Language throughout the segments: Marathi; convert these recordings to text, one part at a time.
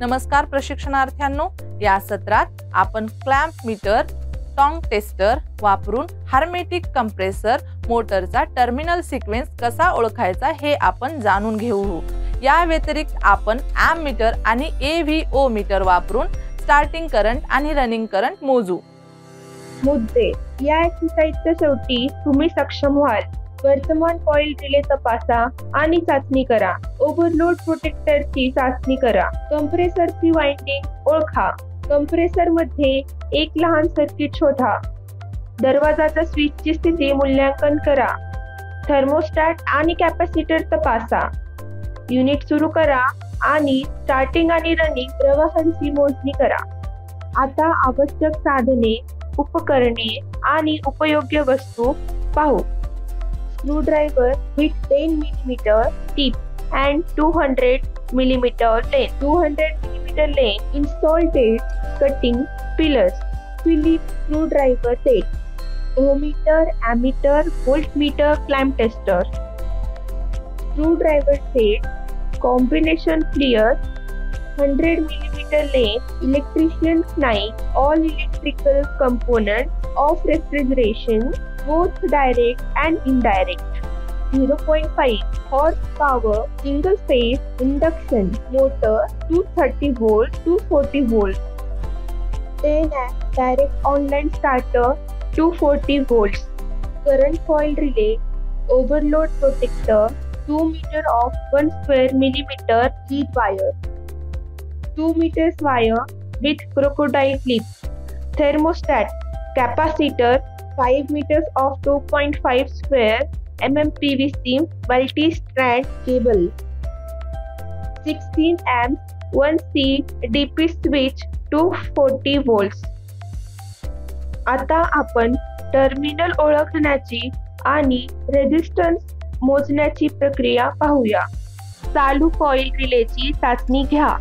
नमस्कार प्रशिक्षणार्थ्यांनो, या सत्रात आपण क्लॅम्प मीटर, टॉंग टेस्टर वापरून हार्मेटिक कंप्रेसर मोटरचा टर्मिनल सिक्वेन्स कसा ओळखायचा हे आपण जाणून घेऊ। या व्यतिरिक्त आपण एम मीटर आणि एव्हीओ मीटर वापरून स्टार्टिंग करंट आणि रनिंग करंट मोजू। मुद्दे या एक्सरसाइजच्या शेवटी तुम्ही सक्षम व्हाल। वर्तमान कॉइल रिले तपासा आणि चाचणी करा। ओव्हरलोड प्रोटेक्टरची चाचणी करा। कंप्रेसरची वाइंडिंग ओळखा। कंप्रेसर मध्ये एक लहान सर्किट शोधा। दरवाजाच्या स्विचची स्थिती मूल्यांकन करा। थर्मोस्टॅट आणि कॅपॅसिटर तपासा। युनिट सुरू करा आणि स्टार्टिंग आणि रनिंग प्रवाहांची मोजणी करा। आता आवश्यक साधने, उपकरणे आणि उपयोग्य वस्तू पाहू। Screwdriver with 10 mm tip and 200 mm length. 200 mm length insulated cutting pillars. Phillips screwdriver set. Ohmmeter, ammeter, voltmeter, clamp tester. Screwdriver set. Combination pliers. 100 mm length. Electrician's knife. All electrical components of refrigeration, both direct and indirect. 0.5 horsepower single phase induction motor, 230 volt, 240 volt. 10 amp direct online starter, 240 volts. Current coil relay, overload protector, 2 meter of 1 square millimeter lead wire. 2 meters wire with crocodile clips. Thermostat, capacitor, 5 meters of 2.5 square mm PVC multi-strand cable. 16 amps 1C DP switch 240 volts. आता आपण टर्मिनल ओळखण्याची आणि रेझिस्टन्स मोजण्याची प्रक्रिया पाहूया। चालू कॉइल रिलेची चाचणी घ्या।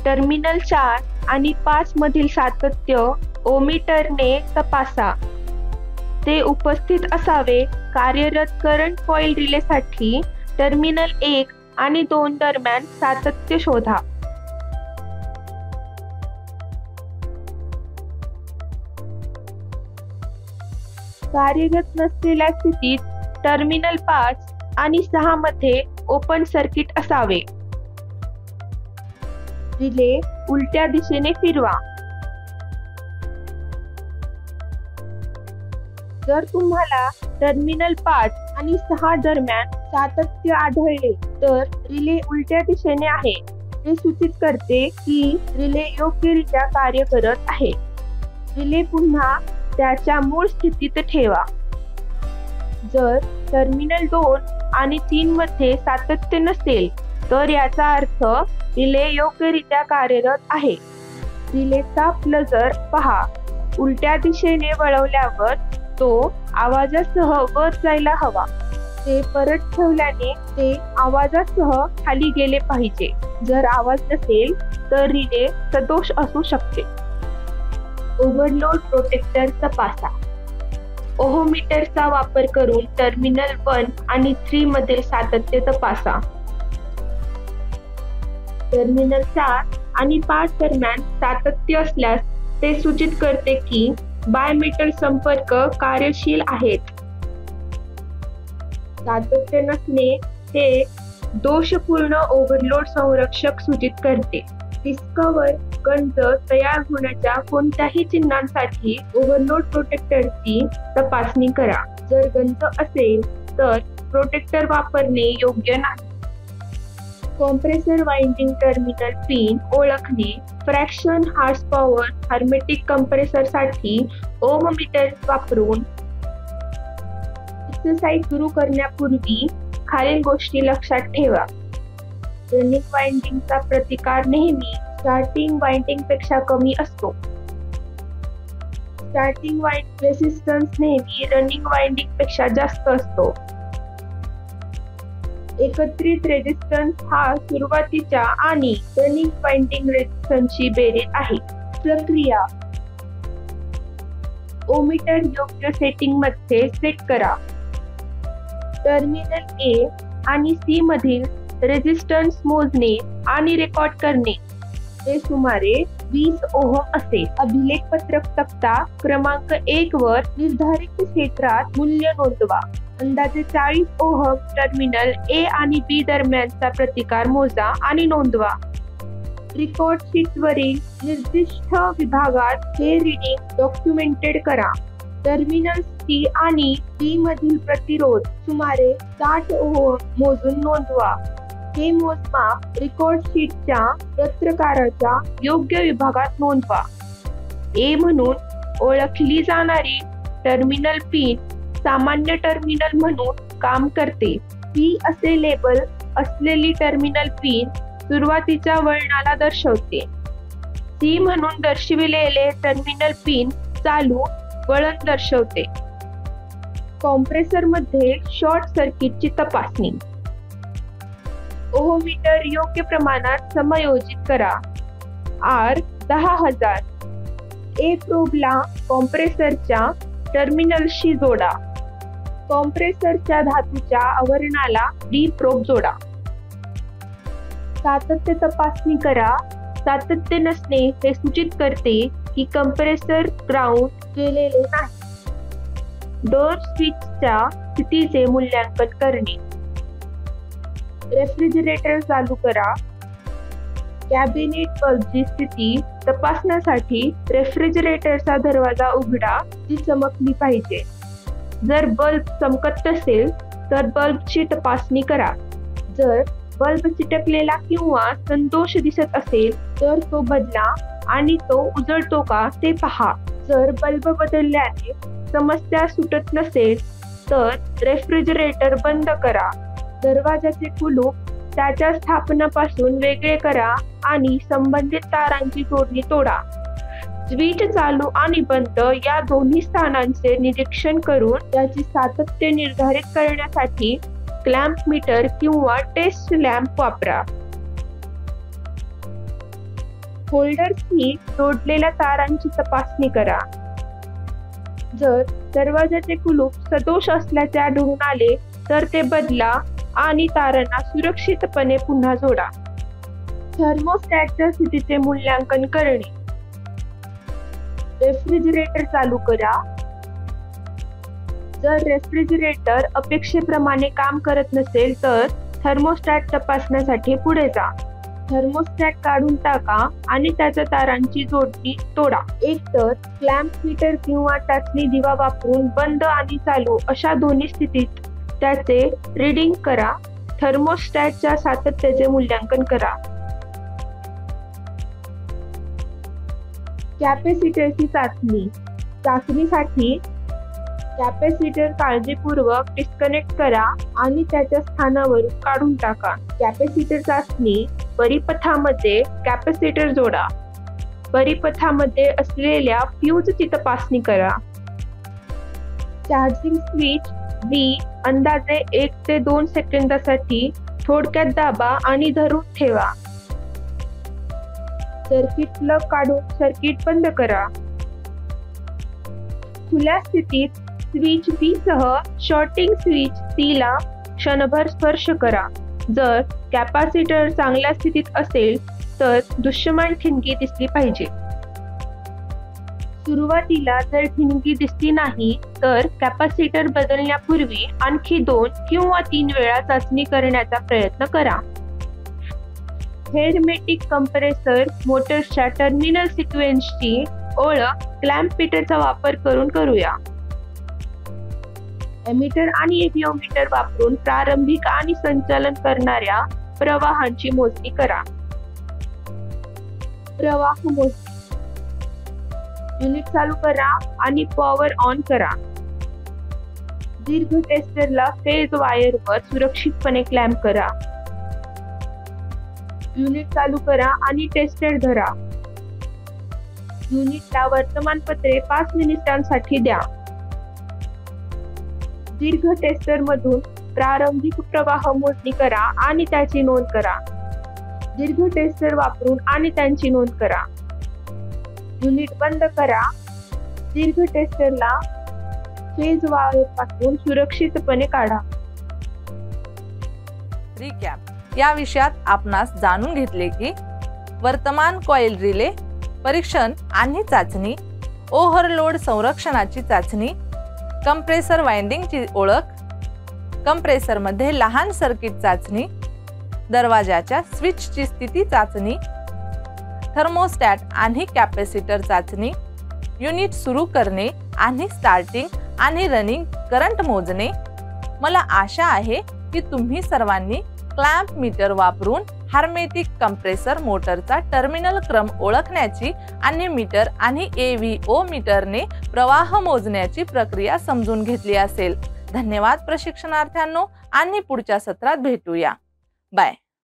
टर्मिनल 4 आणि 5 मधील सातत्य ओहमीटरने तपासा। ते उपस्थित असावे। कार्यरत करंट कॉइल रिलेसाठी टर्मिनल 1 आणि 2 दरम्यान सातत्य शोधा। कार्यरत नसलेल्या स्थितीत टर्मिनल 5 आणि 6 मध्ये ओपन सर्किट असावे। रिले उलट्या दिशेने फिरवा। जर तुम्हाला टर्मिनल 5 आणि 6 दरम्यान सातत्य आढळले तर रिले उलट्या दिशेने आहे। हे सूचित करते की रिले योग्यरित्या कार्य करत आहे। रिले पुन्हा त्याच्या मूळ स्थितीत ठेवा। जर टर्मिनल 2 आणि 3 मध्ये सातत्य नसेल तर याचा अर्थ रिले योग्यरित्या कार्यरत आहे। रिलेचा प्लजर पहा। उलट्या दिशेने वळवल्यावर तो आवाजासह वर जायला हवा। ते परत ठेवल्याने ते आवाजासह खाली गेले पाहिजे। जर आवाज नसेल तर रिले सदोष असू शकते। ओव्हरलोड प्रोटेक्टर तपासा। ओहममीटरचा वापर करून टर्मिनल 1 आणि 3 मधील सातत्य तपासा। टर्मिनल 4 आणि 5 दरम्यान सातत्य असल्यास ते सूचित करते की बायमीटर संपर्क कार्यशील आहेत। सातत्य नसणे हे दोषपूर्ण ओव्हरलोड संरक्षक सूचित करते। डिस्कवर गंज तयार होण्याच्या कोणत्याही चिन्हांसाठी ओव्हरलोड प्रोटेक्टरची तपासणी करा। जर गंज असेल तर प्रोटेक्टर वापरणे योग्य नाही। कॉम्प्रेसर वाइंडिंग टर्मिनल पिन ओळखणे। फ्रॅक्शन हॉर्स पॉवर हार्मेटिक कंप्रेसर साठी ओहममीटर वापरून एक्सरसाइज सुरू करण्यापूर्वी खालील गोष्टी लक्षात ठेवा। रनिंग वाइंडिंगचा प्रतिकार नेहमी स्टार्टिंग वाइंडिंग पेक्षा कमी असतो। स्टार्टिंग वाइंडिंग रेझिस्टन्स नेहमी रनिंग वाइंडिंग पेक्षा जास्त असतो। एकत्रित रेझिस्टन्स हा सुरुवातीच्या आणि रनिंग वाइंडिंग रेझिस्टन्सची बेरीज आहे। प्रक्रिया ओहमीटर योग्य सेटिंग मध्ये सेट करा। टर्मिनल A आणि C मधील रेझिस्टन्स मोजणे आणि रेकॉर्ड करणे। ते सुमारे 20 ओहम असेल. अभिलेख पत्रक तक्ता क्रमांक 1 वर निर्धारित क्षेत्रात मूल्य नोंदवा. अंदाजे 40 ओहम टर्मिनल ए आणि बी दरम्यानचा प्रतिकार मोजा आणि नोंदवा. रिकॉर्ड शीट वरील निर्दिष्ट विभागात हे रीडिंग डॉक्युमेंटेड करा. टर्मिनल सी आणि डी मधील प्रतिरोध सुमारे 60 ओहम मोजून नोंदवा. हे मोजमाप रिकॉर्ड शीटच्या पत्रकाराच्या योग्य विभागात नोंदवा. ए म्हणून ओळखली जाणारी टर्मिनल पिन सामान्य टर्मिनल म्हणून काम करते. पी असे लेबल असलेली टर्मिनल पिन सुरुवातीच्या वळणाला दर्शवते. सी म्हणून दर्शविलेले टर्मिनल पिन चालू वळण दर्शवते. कॉम्प्रेसर मध्ये शॉर्ट सर्किटची तपासणी. ओहममीटर योग्य प्रमाणात समायोजित करा. आर 10,000 ए प्रोबला कॉम्प्रेसरच्या टर्मिनलशी जोडा. कॉम्प्रेसरच्या धातूच्या आवरणाला डी प्रोब जोडा. सातत्य तपासणी करा. सातत्य नसणे हे सूचित करते की कॉम्प्रेसर ग्राउंड केलेले नाही. डोर स्विचच्या स्थितीचे मूल्यांकन करणे. रेफ्रिजरेटर चालू करा. कॅबिनेट बल्बची स्थिती तपासण्यासाठी रेफ्रिजरेटरचा दरवाजा उघडा. ती चमकली पाहिजे. जर बल्ब चमकत नसेल तर बल्बची तपासणी करा. जर बल्ब चिटकलेला किंवा संतोष दिसत असेल तर तो बदला आणि तो उजळतो का ते पहा. जर बल्ब बदलल्याने समस्या सुटत नसेल तर रेफ्रिजरेटर बंद करा. दरवाजाचे कुलूप त्याच्या स्थापनापासून वेगळे करा आणि संबंधित तारांची जोडणी तोडा. स्विच चालू आणि बंद या दोन्ही स्थानांचे निरीक्षण करून त्याची सातत्य निर्धारित करण्यासाठी क्लॅम्प मीटर किंवा टेस्ट लॅम्प वापरा. होल्डर्सनी जोडलेल्या तारांची तपासणी करा. जर दरवाजाचे कुलूप सदोष असल्याचे आढळून आले तर ते बदला आणि तारांना सुरक्षितपणे पुन्हा जोडा. थर्मोस्टॅटच्या स्थितीचे मूल्यांकन करणे. रेफ्रिजरेटर चालू करा. जर रेफ्रिजरेटर अपेक्षेप्रमाणे काम करत नसेल तर थर्मोस्टॅट तपासण्यासाठी पुढे जा. थर्मोस्टॅट काढून टाका आणि त्याच्या तारांची जोडणी तोडा. एकतर क्लॅम्प मीटर किंवा चाचणी दिवा वापरून बंद आणि चालू अशा दोन्ही स्थितीत त्याचे रीडिंग करा. थर्मोस्टॅटच्या सातत्याचे मूल्यांकन करा. कॅपॅसिटरची चाचणी. चाचणीसाठी कॅपॅसिटर काळजीपूर्वक डिस्कनेक्ट करा आणि त्याच्या स्थानावरून काढून टाका. कॅपॅसिटर चाचणी परिपथामध्ये कॅपॅसिटर जोडा. परिपथामध्ये असलेल्या फ्यूजची तपासणी करा. चार्जिंग स्विच बी अंदाजे 1 ते 2 सेकंदासाठी थोडक्यात दाबा आणि धरून ठेवा. सर्किट प्लग काढून सर्किट बंद करा. खुल्या स्थितीत स्विच बी सह शॉर्टिंग स्विच सी ला क्षणभर स्पर्श करा. जर कॅपॅसिटर चांगल्या स्थितीत असेल तर दृश्यमान ठिणगी दिसली पाहिजे. सुरुवातीला जर ठिणगी दिसली नाही तर कॅपॅसिटर बदलण्यापूर्वी आणखी 2 किंवा 3 वेळा चाचणी करण्याचा प्रयत्न करा. हेरमेटिक कंप्रेसर मोटर्सच्या टर्मिनल सिक्वेन्सची ओळख क्लॅम्प मीटरचा वापर करून करूया. एमिटर आणि एव्हिओमीटर वापरून प्रारंभिक आणि संचालन करणाऱ्या प्रवाहांची मोजणी करा. प्रवाह मोजणी. युनिट चालू करा आणि पॉवर ऑन करा. दीर्घ टेस्टरला फेज वायरवर सुरक्षितपणे क्लॅम्प करा. युनिट चालू करा आणि टेस्टर धरा. युनिटला वर्तमानपत्रे 5 मिनिटांसाठी द्या. दीर्घ टेस्टर मधून प्रारंभिक प्रवाह मोजणी करा आणि त्याची नोंद करा. दीर्घ टेस्टर वापरून आणि त्यांची नोंद करा. युनिट बंद करा. दीर्घ टेस्टरला फेज वायर पासून सुरक्षितपणे काढा. रिकॅप. या विषयात आपणास जाणून घेतले की वर्तमान कॉईल रिले परीक्षण आणि चाचणी, ओव्हरलोड संरक्षणाची चाचणी, कंप्रेसर वाइंडिंगची ओळख, कंप्रेसरमध्ये लहान सर्किट चाचणी, दरवाजाच्या स्विचची स्थिती चाचणी, थर्मोस्टॅट आणि कॅपॅसिटर चाचणी, युनिट सुरू करणे आणि स्टार्टिंग आणि रनिंग करंट मोजणे. मला आशा आहे की तुम्ही सर्वांनी क्लॅम्प मीटर वापरून हार्मेटिक कंप्रेसर मोटरचा टर्मिनल क्रम ओळखण्याची आणि मीटर आणि AVO मीटरने प्रवाह मोजण्याची प्रक्रिया समजून घेतली असेल. धन्यवाद प्रशिक्षणार्थ्यांनो, आणि पुढच्या सत्रात भेटूया. बाय.